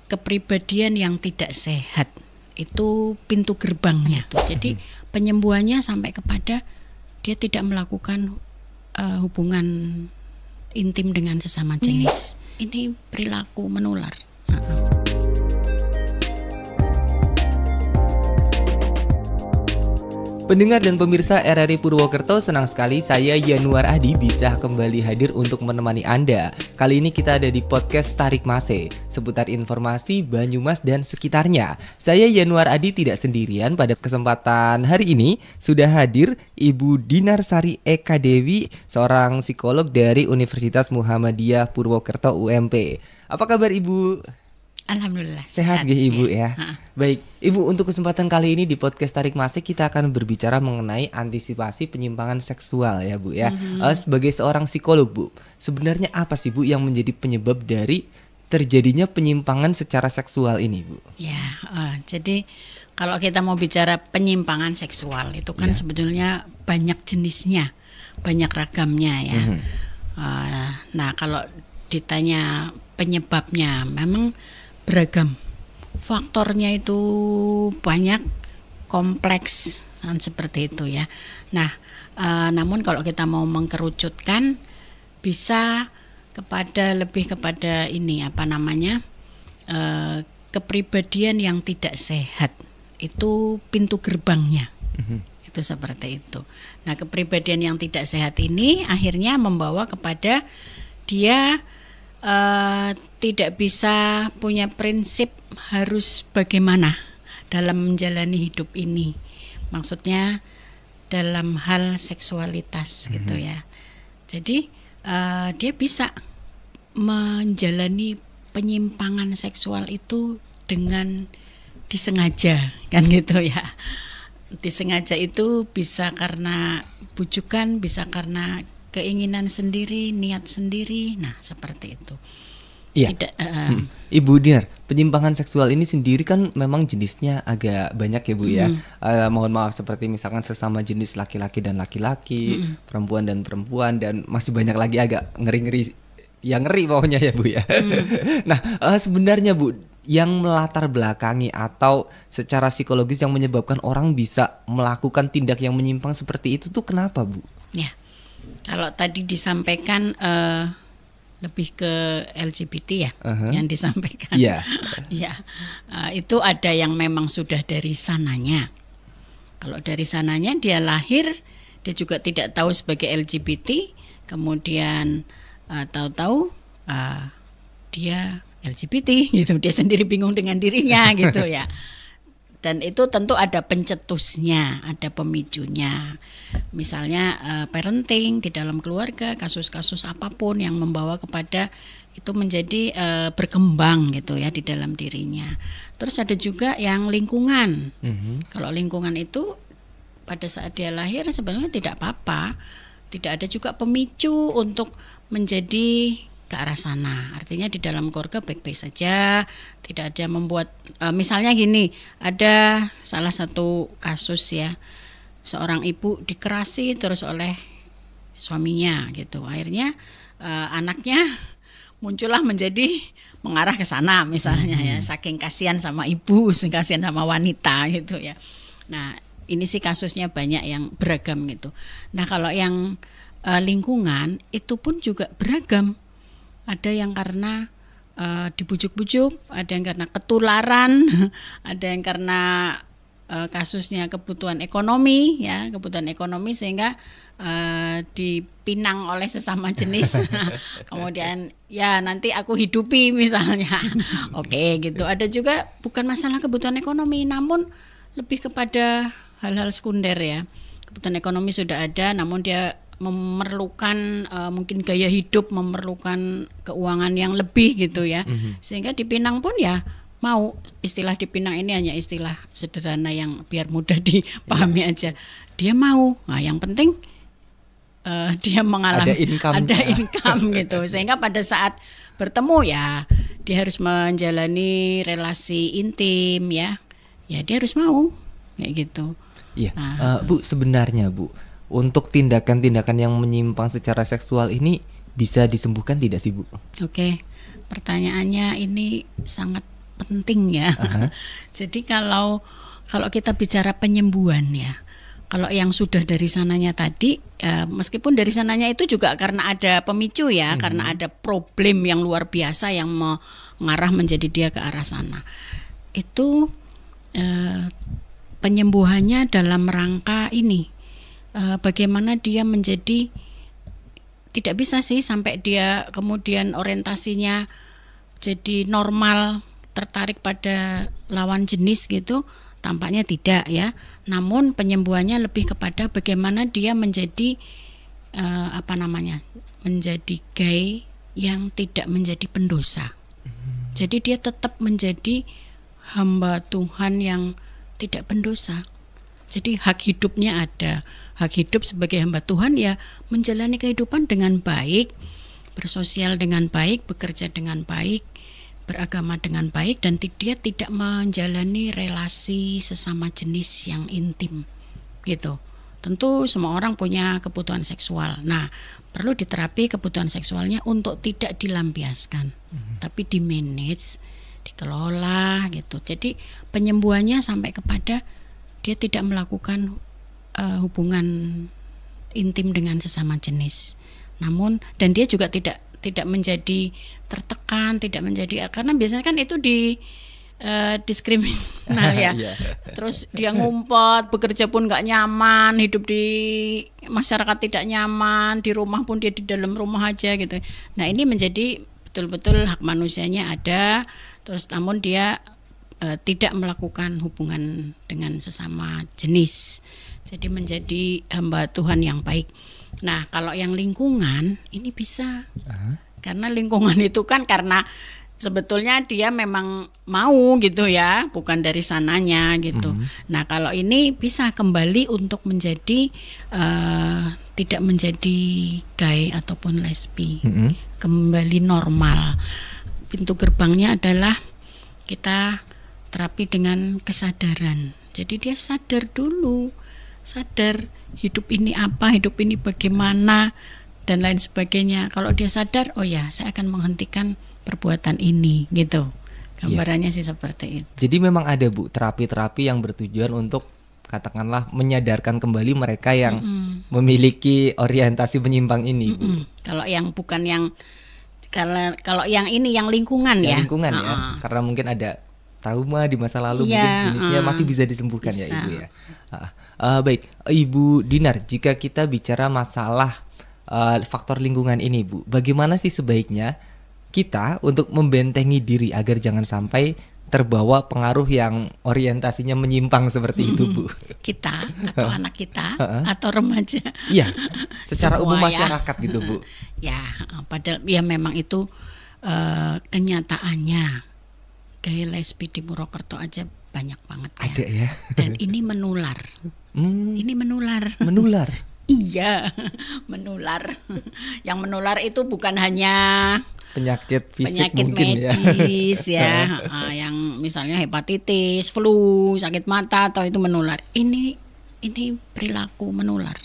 kepribadian yang tidak sehat. Itu pintu gerbangnya. Jadi penyembuhannya sampai kepada dia tidak melakukan hubungan intim dengan sesama jenis. Ini perilaku menular. Pendengar dan pemirsa RRI Purwokerto, senang sekali saya Yanuar Adi bisa kembali hadir untuk menemani Anda. Kali ini kita ada di podcast Tarik Mase, seputar informasi Banyumas dan sekitarnya. Saya Yanuar Adi tidak sendirian pada kesempatan hari ini. Sudah hadir Ibu Dinarsari Eka Dewi, seorang psikolog dari Universitas Muhammadiyah Purwokerto UMP. Apa kabar Ibu? Alhamdulillah sehat Ibu ya. Baik, Ibu, untuk kesempatan kali ini di podcast Tarik Mase kita akan berbicara mengenai antisipasi penyimpangan seksual ya Bu ya. Sebagai seorang psikolog Bu, sebenarnya apa sih Bu yang menjadi penyebab dari terjadinya penyimpangan secara seksual ini Bu? Ya, jadi kalau kita mau bicara penyimpangan seksual itu kan sebetulnya banyak jenisnya, banyak ragamnya ya. Nah kalau ditanya penyebabnya memang beragam, faktornya itu banyak, kompleks seperti itu ya. Nah, namun kalau kita mau mengkerucutkan bisa lebih kepada ini kepribadian yang tidak sehat. Itu pintu gerbangnya. Itu seperti itu. Nah, kepribadian yang tidak sehat ini akhirnya membawa kepada dia tidak bisa punya prinsip harus bagaimana dalam menjalani hidup ini. Maksudnya dalam hal seksualitas gitu ya. Jadi dia bisa menjalani penyimpangan seksual itu dengan disengaja kan gitu ya. Disengaja itu bisa karena bujukan, bisa karena keinginan sendiri, niat sendiri. Nah, seperti itu. Iya. Ibu Dinar, penyimpangan seksual ini sendiri kan memang jenisnya agak banyak ya Bu ya. Mohon maaf, seperti misalkan sesama jenis laki-laki dan laki-laki, perempuan dan perempuan, dan masih banyak lagi agak ngeri-ngeri. Ya ngeri pokoknya ya Bu ya. Nah, sebenarnya Bu, yang melatar belakangi atau secara psikologis yang menyebabkan orang bisa melakukan tindak yang menyimpang seperti itu tuh kenapa Bu? Ya. Kalau tadi disampaikan lebih ke LGBT ya yang disampaikan. Iya. Itu ada yang memang sudah dari sananya. Kalau dari sananya dia lahir, dia juga tidak tahu sebagai LGBT, kemudian tahu-tahu dia LGBT gitu. Dia sendiri bingung dengan dirinya gitu ya. Dan itu tentu ada pencetusnya, ada pemicunya. Misalnya parenting di dalam keluarga, kasus-kasus apapun yang membawa kepada itu menjadi berkembang gitu ya di dalam dirinya. Terus ada juga yang lingkungan. Kalau lingkungan itu pada saat dia lahir sebenarnya tidak apa-apa. Tidak ada juga pemicu untuk menjadi ke arah sana. Artinya di dalam keluarga baik-baik saja, tidak ada membuat misalnya gini, ada salah satu kasus ya, seorang ibu dikerasi terus oleh suaminya gitu. Akhirnya anaknya muncullah menjadi mengarah ke sana misalnya ya, saking kasihan sama ibu, saking kasihan sama wanita gitu ya. Nah, ini sih kasusnya banyak yang beragam gitu. Nah, kalau yang lingkungan itu pun juga beragam. Ada yang karena dibujuk-bujuk, ada yang karena ketularan, ada yang karena kasusnya kebutuhan ekonomi ya, kebutuhan ekonomi sehingga dipinang oleh sesama jenis. Kemudian ya nanti aku hidupi misalnya. Oke gitu. Ada juga bukan masalah kebutuhan ekonomi, namun lebih kepada hal-hal sekunder ya. Kebutuhan ekonomi sudah ada, namun dia memerlukan mungkin gaya hidup, memerlukan keuangan yang lebih gitu ya. Sehingga dipinang pun ya mau. Istilah dipinang ini hanya istilah sederhana yang biar mudah dipahami aja. Dia mau. Nah, yang penting dia mengalami ada income gitu. Sehingga pada saat bertemu ya dia harus menjalani relasi intim ya. Ya dia harus mau kayak gitu. Iya. Bu, sebenarnya Bu, untuk tindakan-tindakan yang menyimpang secara seksual ini bisa disembuhkan tidak sih Bu? Oke, pertanyaannya ini sangat penting ya. Jadi kalau kita bicara penyembuhan ya, kalau yang sudah dari sananya tadi, meskipun dari sananya itu juga karena ada pemicu ya, karena ada problem yang luar biasa yang mengarah menjadi dia ke arah sana. Itu penyembuhannya dalam rangka ini, bagaimana dia menjadi, tidak bisa sih sampai dia kemudian orientasinya jadi normal, tertarik pada lawan jenis gitu. Tampaknya tidak ya, namun penyembuhannya lebih kepada bagaimana dia menjadi menjadi gay yang tidak menjadi pendosa. Jadi dia tetap menjadi hamba Tuhan yang tidak pendosa. Jadi hak hidupnya ada, hak hidup sebagai hamba Tuhan ya menjalani kehidupan dengan baik, bersosial dengan baik, bekerja dengan baik, beragama dengan baik, dan dia tidak menjalani relasi sesama jenis yang intim gitu. Tentu semua orang punya kebutuhan seksual. Nah, perlu diterapi kebutuhan seksualnya untuk tidak dilampiaskan, tapi di-manage, dikelola gitu. Jadi penyembuhannya sampai kepada dia tidak melakukan hubungan intim dengan sesama jenis. Namun, dan dia juga tidak menjadi tertekan, tidak menjadi, karena biasanya kan itu diskriminal ya. Terus dia ngumpet, bekerja pun nggak nyaman, hidup di masyarakat tidak nyaman, di rumah pun dia di dalam rumah aja gitu. Nah, ini menjadi betul-betul hak manusianya ada, terus namun dia tidak melakukan hubungan dengan sesama jenis. Jadi menjadi hamba Tuhan yang baik. Nah, kalau yang lingkungan ini bisa, karena lingkungan itu kan karena sebetulnya dia memang mau gitu ya, bukan dari sananya gitu. Nah, kalau ini bisa kembali untuk menjadi tidak menjadi gay ataupun lesbi, kembali normal. Pintu gerbangnya adalah kita terapi dengan kesadaran. Jadi dia sadar dulu, sadar hidup ini apa, hidup ini bagaimana, dan lain sebagainya. Kalau dia sadar, oh ya, saya akan menghentikan perbuatan ini, gitu. Gambarannya sih seperti itu. Jadi memang ada, Bu, terapi-terapi yang bertujuan untuk katakanlah menyadarkan kembali mereka yang memiliki orientasi penyimpang ini, Bu. Kalau yang bukan yang kalau yang ini yang lingkungan ya. Lingkungan ya. Karena mungkin ada trauma di masa lalu, mungkin jenisnya masih bisa disembuhkan bisa. Ya, Ibu ya. Baik, Ibu Dinar, jika kita bicara masalah faktor lingkungan ini, Bu, bagaimana sih sebaiknya kita untuk membentengi diri agar jangan sampai terbawa pengaruh yang orientasinya menyimpang seperti itu, Bu? Kita atau anak kita atau remaja? Iya, secara umum masyarakat ya. Gitu, Bu. Ya, padahal ya memang itu kenyataannya. Gay lesbi di Purwokerto aja banyak banget ya. Ada ya. Dan ini menular. Ini menular. Menular. Iya, menular. Yang menular itu bukan hanya penyakit fisik, penyakit mungkin medis ya, yang misalnya hepatitis, flu, sakit mata, atau itu menular. Ini perilaku menular.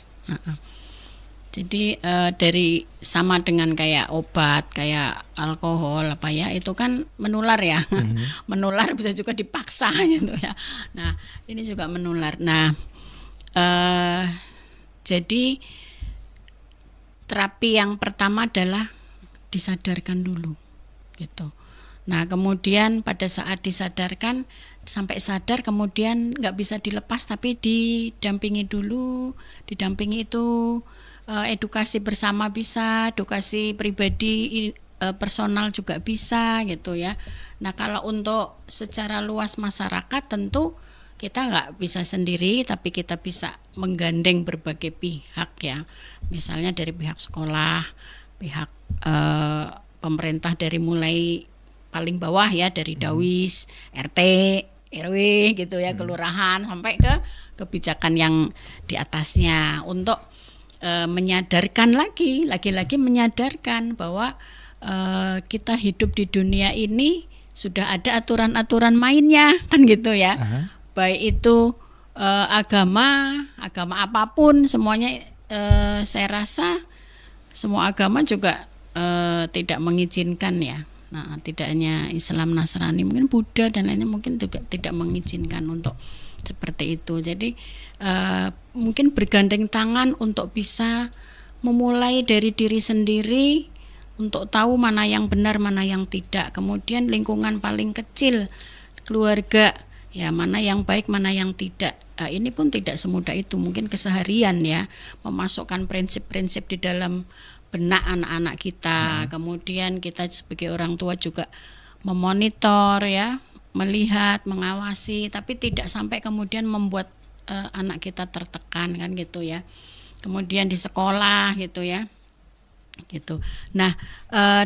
Jadi dari sama dengan kayak obat, kayak alkohol apa ya, itu kan menular ya. Menular bisa juga dipaksa gitu ya. Nah, ini juga menular. Nah, jadi terapi yang pertama adalah disadarkan dulu gitu. Nah, kemudian pada saat disadarkan sampai sadar, kemudian nggak bisa dilepas, tapi didampingi dulu. Didampingi itu edukasi bersama bisa, edukasi pribadi personal juga bisa gitu ya. Nah, kalau untuk secara luas masyarakat tentu kita nggak bisa sendiri, tapi kita bisa menggandeng berbagai pihak ya. Misalnya dari pihak sekolah, pihak pemerintah dari mulai paling bawah ya, dari Dawis, RT, RW gitu ya, kelurahan sampai ke kebijakan yang di atasnya untuk menyadarkan lagi menyadarkan bahwa kita hidup di dunia ini sudah ada aturan-aturan mainnya kan gitu ya. Baik itu agama apapun semuanya, saya rasa semua agama juga tidak mengizinkan ya Nah, tidak hanya Islam, Nasrani, mungkin Buddha dan lainnya mungkin juga tidak mengizinkan untuk seperti itu. Jadi mungkin bergandeng tangan untuk bisa memulai dari diri sendiri untuk tahu mana yang benar, mana yang tidak. Kemudian lingkungan paling kecil, keluarga, ya mana yang baik, mana yang tidak. Ini pun tidak semudah itu. Mungkin keseharian ya, memasukkan prinsip-prinsip di dalam benak anak-anak kita. Kemudian kita sebagai orang tua juga memonitor ya, melihat, mengawasi, tapi tidak sampai kemudian membuat anak kita tertekan kan gitu ya. Kemudian di sekolah gitu ya, gitu. Nah,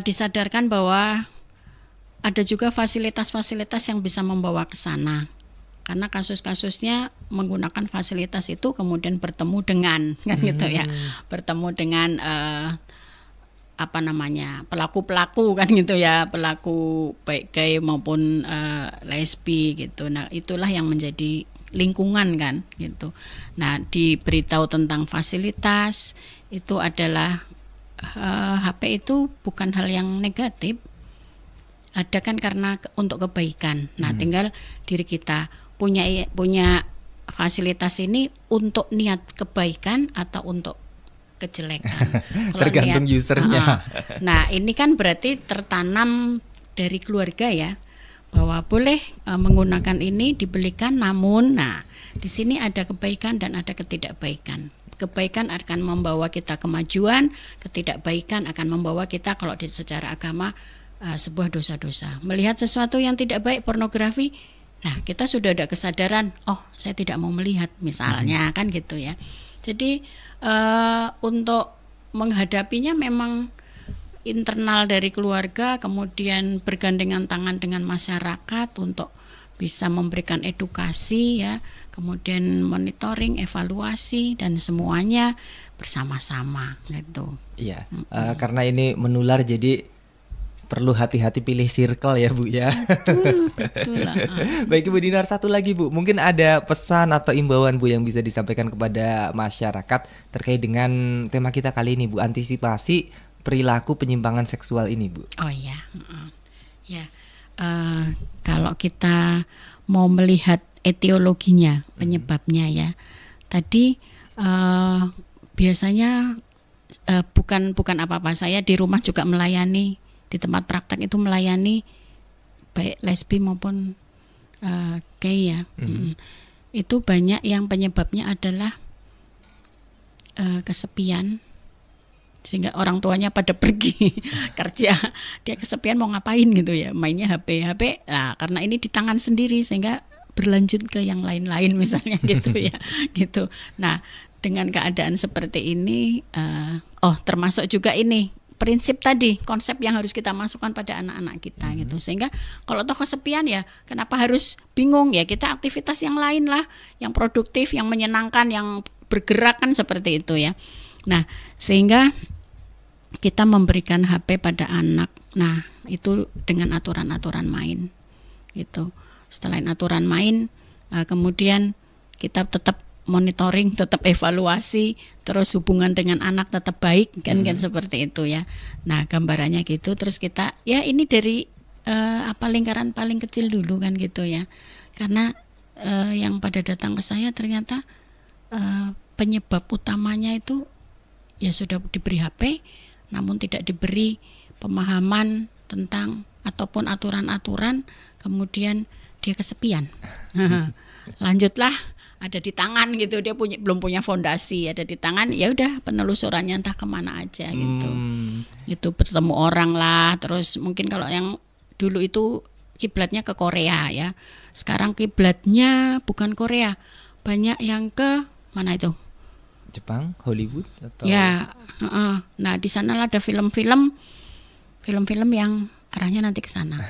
disadarkan bahwa ada juga fasilitas-fasilitas yang bisa membawa ke sana. Karena kasus-kasusnya menggunakan fasilitas itu kemudian bertemu dengan kan gitu ya, bertemu dengan pelaku-pelaku kan gitu ya, pelaku baik gay maupun lesbi gitu. Nah, itulah yang menjadi lingkungan kan gitu. Nah, diberitahu tentang fasilitas itu adalah HP itu bukan hal yang negatif. Ada kan karena untuk kebaikan. Nah, tinggal diri kita punya fasilitas ini untuk niat kebaikan atau untuk kejelekan. Tergantung usernya. Nah, ini kan berarti tertanam dari keluarga ya, bahwa boleh menggunakan ini dibelikan, namun di sini ada kebaikan dan ada ketidakbaikan. Kebaikan akan membawa kita kemajuan, ketidakbaikan akan membawa kita kalau secara agama sebuah dosa-dosa. Melihat sesuatu yang tidak baik, pornografi, nah kita sudah ada kesadaran, oh saya tidak mau melihat misalnya kan gitu ya. Jadi untuk menghadapinya memang internal dari keluarga, kemudian bergandengan tangan dengan masyarakat untuk bisa memberikan edukasi ya, kemudian monitoring, evaluasi dan semuanya bersama-sama gitu. Iya, karena ini menular jadi perlu hati-hati pilih circle ya Bu ya. Betul lah. Baik Ibu Dinar, satu lagi Bu, mungkin ada pesan atau imbauan Bu yang bisa disampaikan kepada masyarakat terkait dengan tema kita kali ini Bu, antisipasi perilaku penyimpangan seksual ini Bu. Oh iya, ya kalau kita mau melihat etiologinya, penyebabnya ya, tadi biasanya bukan apa-apa. Saya di rumah juga melayani, di tempat praktek itu melayani baik lesbi maupun gay ya. Itu banyak yang penyebabnya adalah kesepian, sehingga orang tuanya pada pergi kerja, dia kesepian mau ngapain gitu ya, mainnya HP. Nah, karena ini di tangan sendiri sehingga berlanjut ke yang lain-lain misalnya gitu ya, gitu. Nah, dengan keadaan seperti ini, termasuk juga ini prinsip tadi, konsep yang harus kita masukkan pada anak-anak kita gitu. Sehingga kalau toh kesepian ya, kenapa harus bingung ya, kita aktivitas yang lain lah, yang produktif, yang menyenangkan, yang bergerak kan seperti itu ya. Nah, sehingga kita memberikan HP pada anak. Nah, itu dengan aturan-aturan main gitu. Setelah aturan main, kemudian kita tetap monitoring, tetap evaluasi, terus hubungan dengan anak tetap baik kan seperti itu ya. Nah, gambarannya gitu. Terus kita ya ini dari lingkaran paling kecil dulu kan gitu ya. Karena yang pada datang ke saya ternyata penyebab utamanya itu ya sudah diberi HP, namun tidak diberi pemahaman tentang ataupun aturan-aturan, kemudian dia kesepian. Lanjutlah, ada di tangan gitu, dia belum punya fondasi, ada di tangan, ya udah penelusurannya entah kemana aja gitu. Itu bertemu orang lah, terus mungkin kalau yang dulu itu kiblatnya ke Korea ya, sekarang kiblatnya bukan Korea, banyak yang ke mana itu? Jepang, Hollywood atau ya, nah di sana ada film-film yang arahnya nanti ke sana,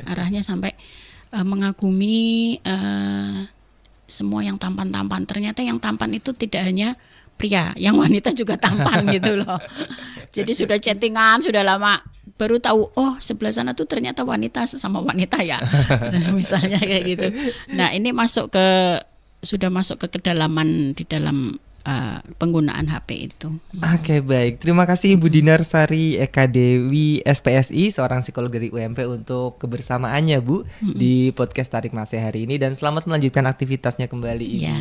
arahnya sampai mengagumi semua yang tampan-tampan. Ternyata yang tampan itu tidak hanya pria, yang wanita juga tampan gitu loh. Jadi sudah chattingan, sudah lama baru tahu, oh sebelah sana tuh ternyata wanita sesama wanita ya, misalnya kayak gitu. Nah ini sudah masuk ke kedalaman di dalam penggunaan HP itu. Oke, baik. Terima kasih Ibu Dinarsari Eka Dewi SPSI, seorang psikolog dari UMP untuk kebersamaannya Bu di podcast Tarik Mase hari ini, dan selamat melanjutkan aktivitasnya kembali Ibu. Ya,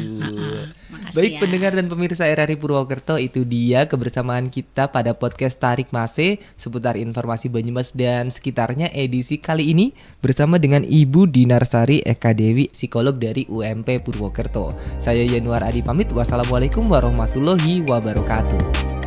Baik ya. pendengar dan pemirsa RRI Purwokerto, itu dia kebersamaan kita pada podcast Tarik Mase seputar informasi Banyumas dan sekitarnya edisi kali ini bersama dengan Ibu Dinarsari Eka Dewi, psikolog dari UMP Purwokerto. Saya Yanuar Adi pamit. Wassalamualaikum warahmatullahi wabarakatuh.